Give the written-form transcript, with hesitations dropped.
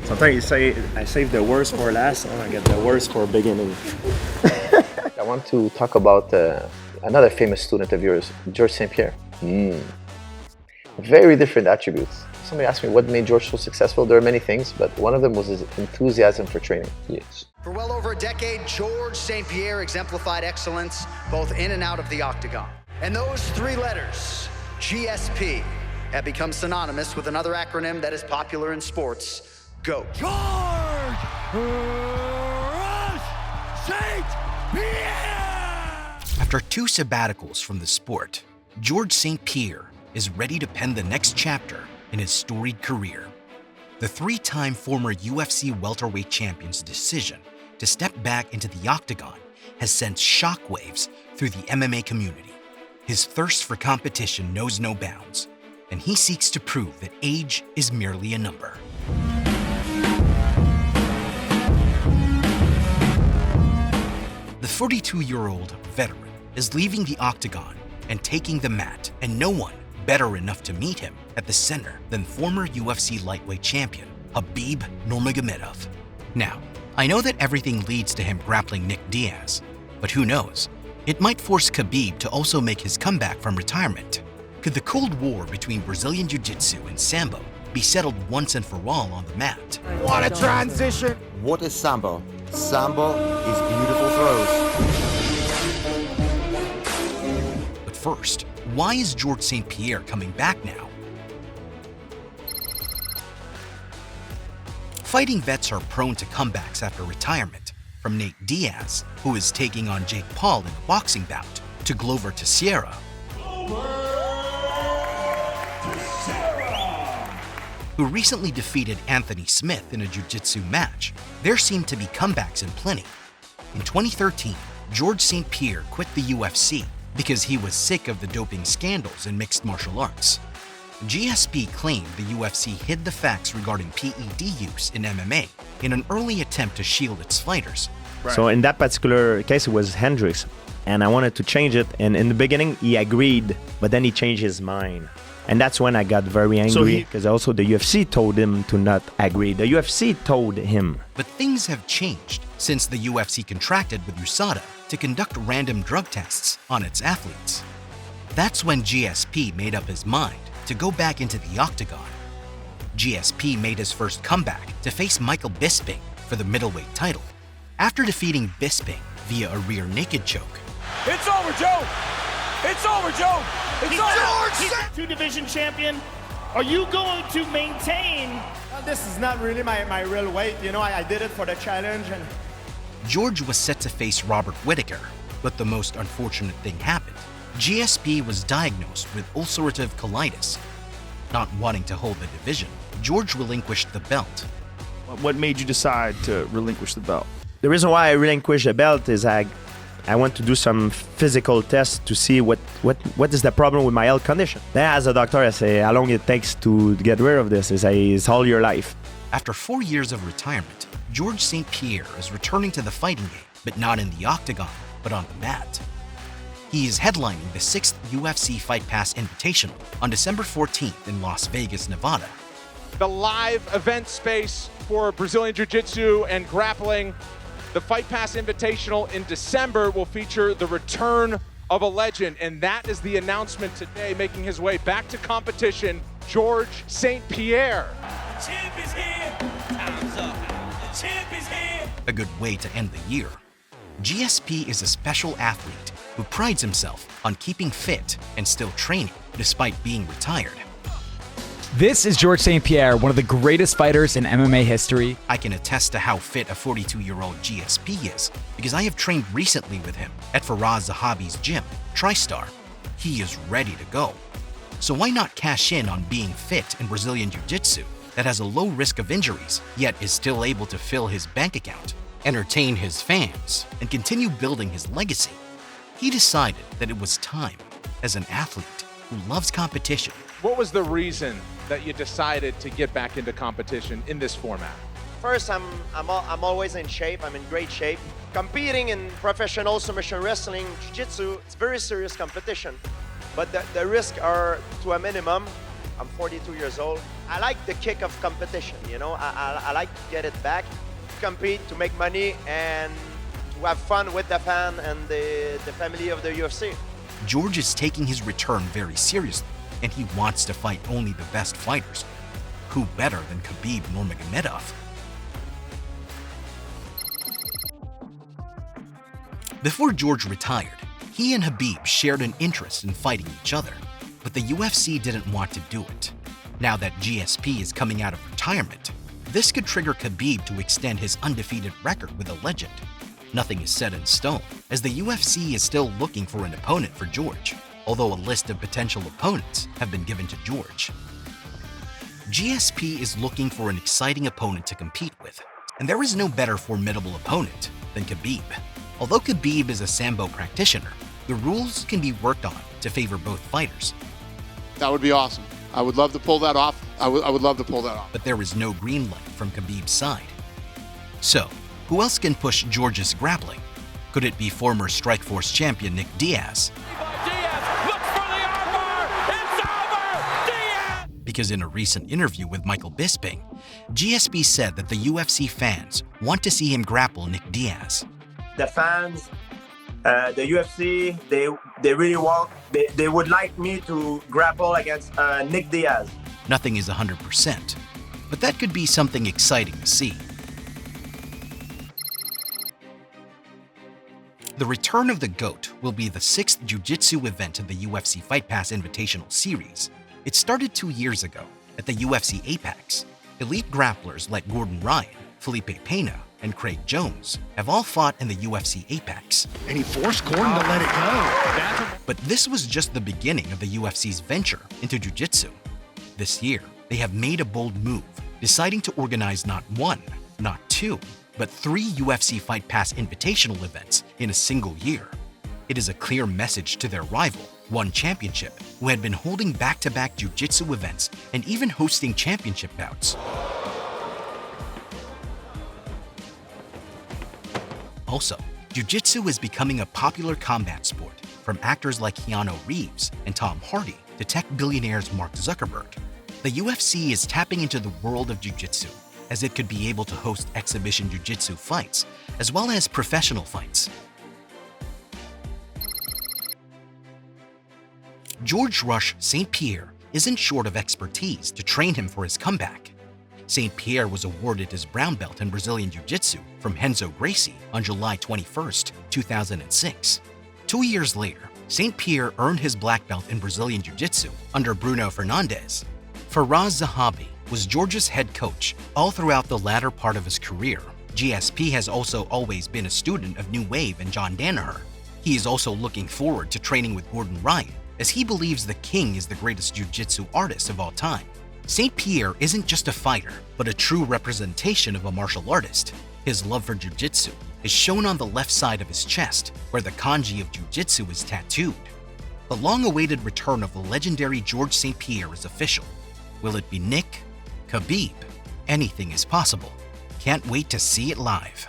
Sometimes you say, I save the worst for last, and I get the worst for beginning. I want to talk about another famous student of yours, George St. Pierre. Very different attributes. Somebody asked me what made George so successful. There are many things, but one of them was his enthusiasm for training. Yes. For well over a decade, George St. Pierre exemplified excellence both in and out of the octagon. And those three letters, GSP, have become synonymous with another acronym that is popular in sports, GOAT. George St. Pierre! After 2 sabbaticals from the sport, George St. Pierre is ready to pen the next chapter in his storied career. The 3-time former UFC welterweight champion's decision to step back into the octagon has sent shockwaves through the MMA community. His thirst for competition knows no bounds, and he seeks to prove that age is merely a number. The 42-year-old veteran is leaving the octagon and taking the mat, and no one better enough to meet him at the center than former UFC lightweight champion Khabib Nurmagomedov. Now, I know that everything leads to him grappling Nick Diaz, but who knows? It might force Khabib to also make his comeback from retirement. Could the Cold War between Brazilian Jiu-Jitsu and sambo be settled once and for all on the mat? What a transition! What is sambo? Sambo is beautiful throws. But first, why is George St. Pierre coming back now? Fighting vets are prone to comebacks after retirement, from Nick Diaz, who is taking on Jake Paul in a boxing bout, to Glover Teixeira, who recently defeated Anthony Smith in a jiu-jitsu match. There seem to be comebacks in plenty. In 2013, George St. Pierre quit the UFC because he was sick of the doping scandals in mixed martial arts. GSP claimed the UFC hid the facts regarding PED use in MMA in an early attempt to shield its fighters. Right. So in that particular case, it was Hendricks, and I wanted to change it. And in the beginning, he agreed, but then he changed his mind. And that's when I got very angry, because also the UFC told him to not agree. The UFC told him. But things have changed since the UFC contracted with USADA to conduct random drug tests on its athletes. That's when GSP made up his mind to go back into the octagon. GSP made his first comeback to face Michael Bisping for the middleweight title, after defeating Bisping via a rear naked choke. It's over, Joe! It's over, Joe! It's over! He's a 2-division champion. Are you going to maintain? This is not really my real weight. You know, I did it for the challenge. And George was set to face Robert Whittaker, but the most unfortunate thing happened. GSP was diagnosed with ulcerative colitis. Not wanting to hold the division, George relinquished the belt. What made you decide to relinquish the belt? The reason why I relinquished the belt is I want to do some physical tests to see what is the problem with my health condition. Then as a doctor, I say how long it takes to get rid of this. It's all your life. After 4 years of retirement, George St. Pierre is returning to the fighting game, but not in the octagon, but on the mat. He is headlining the 6th UFC Fight Pass Invitational on December 14th in Las Vegas, Nevada. The live event space for Brazilian Jiu-Jitsu and grappling. The Fight Pass Invitational in December will feature the return of a legend, and that is the announcement today, making his way back to competition, George St. Pierre. The champ is here! Time's up! The champ is here! A good way to end the year. GSP is a special athlete who prides himself on keeping fit and still training despite being retired. This is George St. Pierre, one of the greatest fighters in MMA history. I can attest to how fit a 42-year-old GSP is because I have trained recently with him at Faraz Zahabi's gym, TriStar. He is ready to go. So why not cash in on being fit in Brazilian Jiu-Jitsu that has a low risk of injuries, yet is still able to fill his bank account, entertain his fans, and continue building his legacy? He decided that it was time, as an athlete who loves competition. What was the reason that you decided to get back into competition in this format? first, I'm always in shape. I'm in great shape. Competing in professional submission wrestling, jiu-jitsu, it's very serious competition. But the risks are to a minimum. I'm 42 years old. I like the kick of competition, you know. I like to get it back, compete, to make money, and to have fun with the fan and the family of the UFC. George is taking his return very seriously, and he wants to fight only the best fighters. Who better than Khabib Nurmagomedov? Before George retired, he and Khabib shared an interest in fighting each other, but the UFC didn't want to do it. Now that GSP is coming out of retirement, this could trigger Khabib to extend his undefeated record with a legend. Nothing is set in stone, as the UFC is still looking for an opponent for George, although a list of potential opponents have been given to George. GSP is looking for an exciting opponent to compete with, and there is no better formidable opponent than Khabib. Although Khabib is a sambo practitioner, the rules can be worked on to favor both fighters. That would be awesome. I would love to pull that off. I would love to pull that off. But there is no green light from Khabib's side. So, who else can push George's grappling? Could it be former Strikeforce champion Nick Diaz? Because in a recent interview with Michael Bisping, GSP said that the UFC fans want to see him grapple Nick Diaz. The fans, the UFC, they really want, they would like me to grapple against Nick Diaz. Nothing is 100%, but that could be something exciting to see. The return of the GOAT will be the 6th jiu-jitsu event in the UFC Fight Pass Invitational Series. It started 2 years ago at the UFC Apex. Elite grapplers like Gordon Ryan, Felipe Pena, and Craig Jones have all fought in the UFC Apex. And he forced Gordon to let it go. But this was just the beginning of the UFC's venture into jiu-jitsu. This year, they have made a bold move, deciding to organize not 1, not 2, but 3 UFC Fight Pass Invitational events in a single year. It is a clear message to their rival, One Championship, who had been holding back-to-back jiu-jitsu events and even hosting championship bouts. Also, jiu-jitsu is becoming a popular combat sport, from actors like Keanu Reeves and Tom Hardy to tech billionaires Mark Zuckerberg. The UFC is tapping into the world of jiu-jitsu, as it could be able to host exhibition jiu-jitsu fights, as well as professional fights. George Rush St. Pierre isn't short of expertise to train him for his comeback. St. Pierre was awarded his brown belt in Brazilian Jiu-Jitsu from Renzo Gracie on July 21, 2006. 2 years later, St. Pierre earned his black belt in Brazilian Jiu-Jitsu under Bruno Fernandes. Faraz Zahabi was George's head coach all throughout the latter part of his career. GSP has also always been a student of New Wave and John Danaher. He is also looking forward to training with Gordon Ryan, as he believes the King is the greatest jiu-jitsu artist of all time. St. Pierre isn't just a fighter, but a true representation of a martial artist. His love for jiu-jitsu is shown on the left side of his chest, where the kanji of jiu-jitsu is tattooed. The long-awaited return of the legendary George St. Pierre is official. Will it be Nick? Khabib? Anything is possible. Can't wait to see it live.